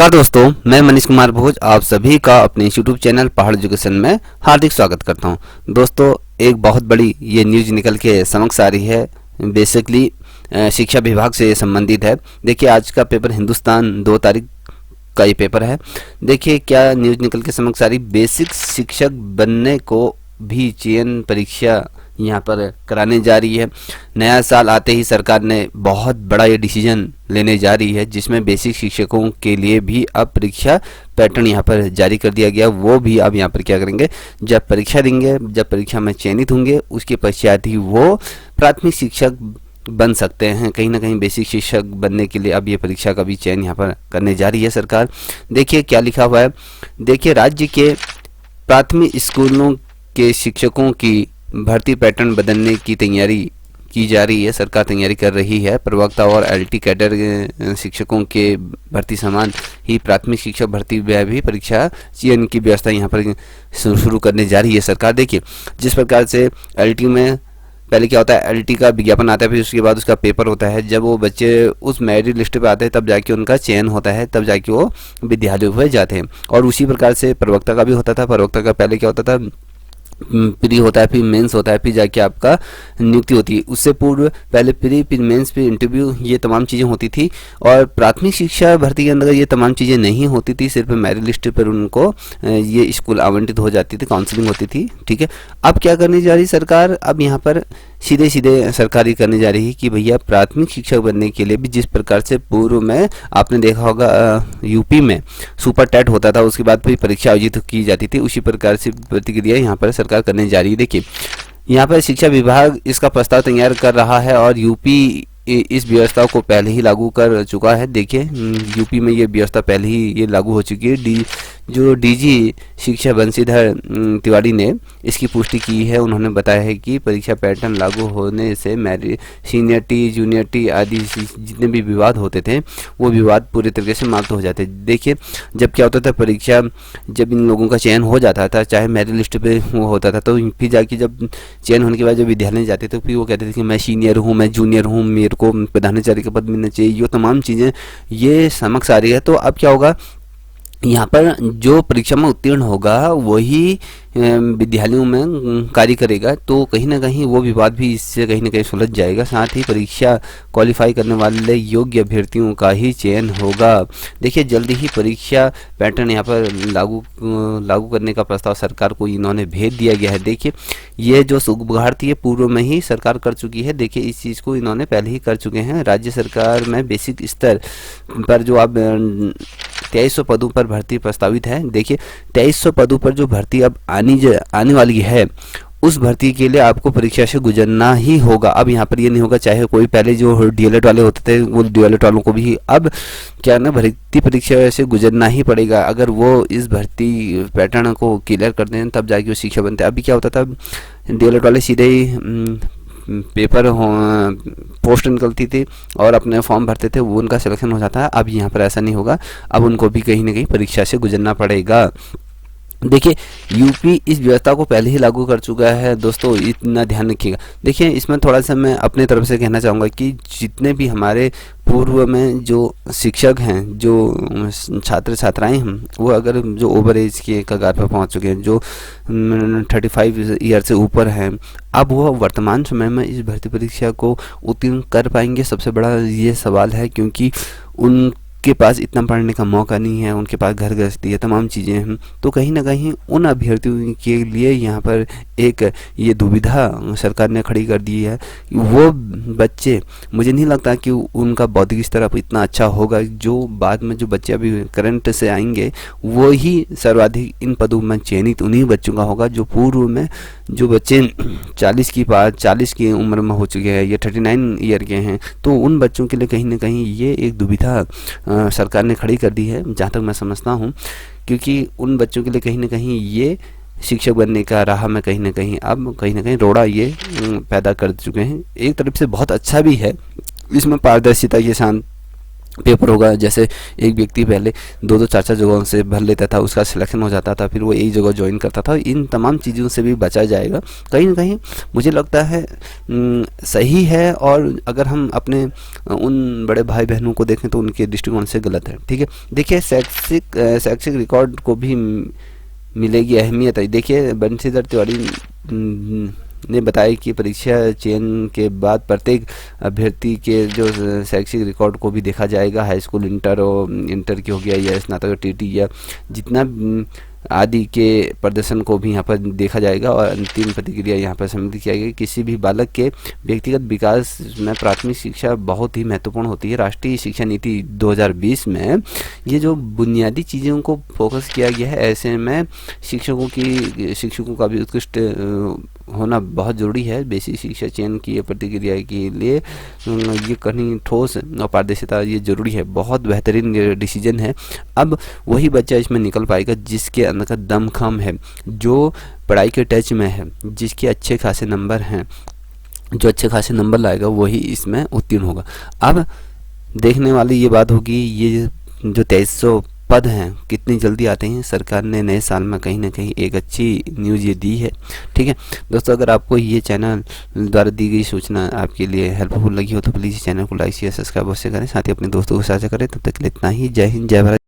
नमस्कार दोस्तों, मैं मनीष कुमार भोज आप सभी का अपने यूट्यूब चैनल पहाड़ एजुकेशन में हार्दिक स्वागत करता हूं। दोस्तों, एक बहुत बड़ी ये न्यूज़ निकल के समक्ष आ रही है। बेसिकली शिक्षा विभाग से संबंधित है। देखिए, आज का पेपर हिंदुस्तान 2 तारीख का ये पेपर है। देखिए क्या न्यूज़ निकल के समक्ष आ रही। बेसिक शिक्षक बनने को भी चयन परीक्षा यहाँ पर कराने जा रही है। नया साल आते ही सरकार ने बहुत बड़ा ये डिसीजन लेने जा रही है, जिसमें बेसिक शिक्षकों के लिए भी अब परीक्षा पैटर्न यहाँ पर जारी कर दिया गया। वो भी अब यहाँ पर क्या करेंगे, जब परीक्षा देंगे, जब परीक्षा में चयनित होंगे, उसके पश्चात ही वो प्राथमिक शिक्षक बन सकते हैं। कहीं ना कहीं बेसिक शिक्षक बनने के लिए अब ये परीक्षा का भी चयन यहाँ पर करने जा रही है सरकार। देखिए क्या लिखा हुआ है। देखिए, राज्य के प्राथमिक स्कूलों के शिक्षकों की भर्ती पैटर्न बदलने की तैयारी की जा रही है। सरकार तैयारी कर रही है। प्रवक्ता और एलटी कैडर शिक्षकों के भर्ती समान ही प्राथमिक शिक्षक भर्ती में भी परीक्षा चयन की व्यवस्था यहाँ पर शुरू करने जा रही है सरकार। देखिए, जिस प्रकार से एलटी में पहले क्या होता है, एलटी का विज्ञापन आता है, फिर उसके बाद उसका पेपर होता है। जब वो बच्चे उस मेरिट लिस्ट पे आते हैं तब जाके उनका चयन होता है, तब जाके वो विद्यालयों में जाते हैं। और उसी प्रकार से प्रवक्ता का भी होता था। प्रवक्ता का पहले क्या होता था, प्री होता है, फिर मेंस होता है, फिर जाके आपका नियुक्ति होती है। उससे पूर्व पहले प्री, फिर मेंस, फिर इंटरव्यू, ये तमाम चीज़ें होती थी। और प्राथमिक शिक्षा भर्ती के अंदर ये तमाम चीज़ें नहीं होती थी। सिर्फ मेरिट लिस्ट पर उनको ये स्कूल आवंटित हो जाती थी, काउंसलिंग होती थी। ठीक है, अब क्या करने जा रही सरकार, अब यहाँ पर सीधे सीधे सरकारी करने जा रही है कि भैया प्राथमिक शिक्षक बनने के लिए भी जिस प्रकार से पूर्व में आपने देखा होगा यूपी में सुपर टेट होता था, उसके बाद फिर परीक्षा आयोजित की जाती थी, उसी प्रकार से प्रतिक्रिया यहाँ पर सरकार करने जा रही है। देखिए, यहाँ पर शिक्षा विभाग इसका प्रस्ताव तैयार कर रहा है और यूपी इस व्यवस्था को पहले ही लागू कर चुका है। देखिए, यूपी में ये व्यवस्था पहले ही ये लागू हो चुकी है। जो डीजी शिक्षा बंशीधर तिवारी ने इसकी पुष्टि की है। उन्होंने बताया है कि परीक्षा पैटर्न लागू होने से मेरिट, सीनियरिटी, जूनियरिटी आदि जितने भी विवाद होते थे वो विवाद पूरे तरीके से समाप्त हो जाते। देखिए, जब क्या होता था, परीक्षा जब इन लोगों का चयन हो जाता था, चाहे मेरिट लिस्ट पे वो होता था, तो फिर जाके जब चयन होने के बाद जब विद्यालय जाते थे, फिर वो कहते थे कि मैं सीनियर हूँ, मैं जूनियर हूँ, मेरे को प्रधानाचार्य का पद मिलना चाहिए। ये तमाम चीज़ें ये समक्ष आ रही है। तो अब क्या होगा, यहाँ पर जो परीक्षा में उत्तीर्ण होगा वही विद्यालयों में कार्य करेगा, तो कहीं ना कहीं वो विवाद भी इससे कहीं ना कहीं सुलझ जाएगा। साथ ही परीक्षा क्वालिफाई करने वाले योग्य अभ्यर्थियों का ही चयन होगा। देखिए, जल्दी ही परीक्षा पैटर्न यहाँ पर लागू करने का प्रस्ताव सरकार को इन्होंने भेज दिया गया है। देखिए, ये जो सुगबुगाहट थी ये पूर्व में ही सरकार कर चुकी है। देखिए, इस चीज़ को इन्होंने पहले ही कर चुके हैं। राज्य सरकार में बेसिक स्तर पर जो अब 2300 पदों पर भर्ती प्रस्तावित है। देखिए, 2300 पदों पर जो भर्ती अब आने वाली है, उस भर्ती के लिए आपको परीक्षा से गुजरना ही होगा। अब यहाँ पर ये नहीं होगा, चाहे कोई पहले जो डीएलएड वाले होते थे वो डीएलएड वालों को भी अब क्या ना भर्ती परीक्षा से गुजरना ही पड़ेगा। अगर वो इस भर्ती पैटर्न को क्लियर करते हैं तब जाके वो शिक्षक बनते हैं। अभी क्या होता था, डीएलएड वाले सीधे ही पेपर पोस्ट निकलती थी और अपने फॉर्म भरते थे, वो उनका सिलेक्शन हो जाता है। अब यहाँ पर ऐसा नहीं होगा, अब उनको भी कहीं ना कहीं परीक्षा से गुजरना पड़ेगा। देखिए, यूपी इस व्यवस्था को पहले ही लागू कर चुका है। दोस्तों, इतना ध्यान रखिएगा। देखिए, इसमें थोड़ा सा मैं अपने तरफ से कहना चाहूँगा कि जितने भी हमारे पूर्व में जो शिक्षक हैं, जो छात्र छात्राएं हैं, वो अगर जो ओवर एज के कगार पर पहुंच चुके हैं, जो 35 ईयर से ऊपर हैं, अब वो वर्तमान समय में इस भर्ती परीक्षा को उत्तीर्ण कर पाएंगे, सबसे बड़ा ये सवाल है। क्योंकि उनके पास इतना पढ़ने का मौका नहीं है, उनके पास घर गृहस्थी है, तमाम चीज़ें हैं। तो कहीं ना कहीं उन अभ्यर्थियों के लिए यहाँ पर एक ये दुविधा सरकार ने खड़ी कर दी है। वो बच्चे, मुझे नहीं लगता कि उनका बौद्धिक स्तर अब इतना अच्छा होगा। जो बाद में जो बच्चे अभी करंट से आएंगे वो ही सर्वाधिक इन पदों में चयनित उन्हीं बच्चों का होगा। जो पूर्व में जो बच्चे 40 की उम्र में हो चुके हैं या 39 ईयर के हैं, तो उन बच्चों के लिए कहीं ना कहीं ये एक दुविधा सरकार ने खड़ी कर दी है, जहाँ तक मैं समझता हूँ। क्योंकि उन बच्चों के लिए कहीं ना कहीं ये शिक्षक बनने का राह में कहीं ना कहीं रोड़ा ये पैदा कर चुके हैं। एक तरफ से बहुत अच्छा भी है, इसमें पारदर्शिता के साथ पेपर होगा। जैसे एक व्यक्ति पहले 2-2 4-4 जगहों से भर लेता था, उसका सिलेक्शन हो जाता था, फिर वो एक जगह ज्वाइन करता था। इन तमाम चीज़ों से भी बचा जाएगा। कहीं ना कहीं मुझे लगता है सही है। और अगर हम अपने उन बड़े भाई बहनों को देखें तो उनके दृष्टिकोण से गलत है। ठीक है, देखिए शैक्षिक रिकॉर्ड को भी मिलेगी अहमियत है। देखिए बंशीधर तिवारी ने बताया कि परीक्षा चयन के बाद प्रत्येक अभ्यर्थी के जो शैक्षिक रिकॉर्ड को भी देखा जाएगा। हाई स्कूल, इंटर और इंटर की हो गया या स्नातक टीटी या जितना आदि के प्रदर्शन को भी यहाँ पर देखा जाएगा। और अंतिम प्रतिक्रिया यहाँ पर सम्मिलित किया गया। किसी भी बालक के व्यक्तिगत विकास में प्राथमिक शिक्षा बहुत ही महत्वपूर्ण होती है। राष्ट्रीय शिक्षा नीति 2020 में ये जो बुनियादी चीज़ों को फोकस किया गया है, ऐसे में शिक्षकों का भी उत्कृष्ट होना बहुत ज़रूरी है। बेसिक शिक्षा चयन की प्रतिक्रिया के लिए ये कहीं ठोस और पारदर्शिता ये ज़रूरी है। बहुत बेहतरीन डिसीजन है। अब वही बच्चा इसमें निकल पाएगा जिसके अंदर का दमखम है, जो पढ़ाई के टच में है, जिसके अच्छे खासे नंबर हैं। जो अच्छे खासे नंबर लाएगा वही इसमें उत्तीर्ण होगा। अब देखने वाली ये बात होगी, ये जो 2300 पद हैं कितनी जल्दी आते हैं। सरकार ने नए साल में कहीं ना कहीं एक अच्छी न्यूज़ ये दी है। ठीक है दोस्तों, अगर आपको ये चैनल द्वारा दी गई सूचना आपके लिए हेल्पफुल लगी हो तो प्लीज़ चैनल को लाइक शेयर सब्सक्राइब अवश्य करें, साथ ही अपने दोस्तों को साझा करें। तब तक के लिए इतना ही। जय हिंद, जय भारत।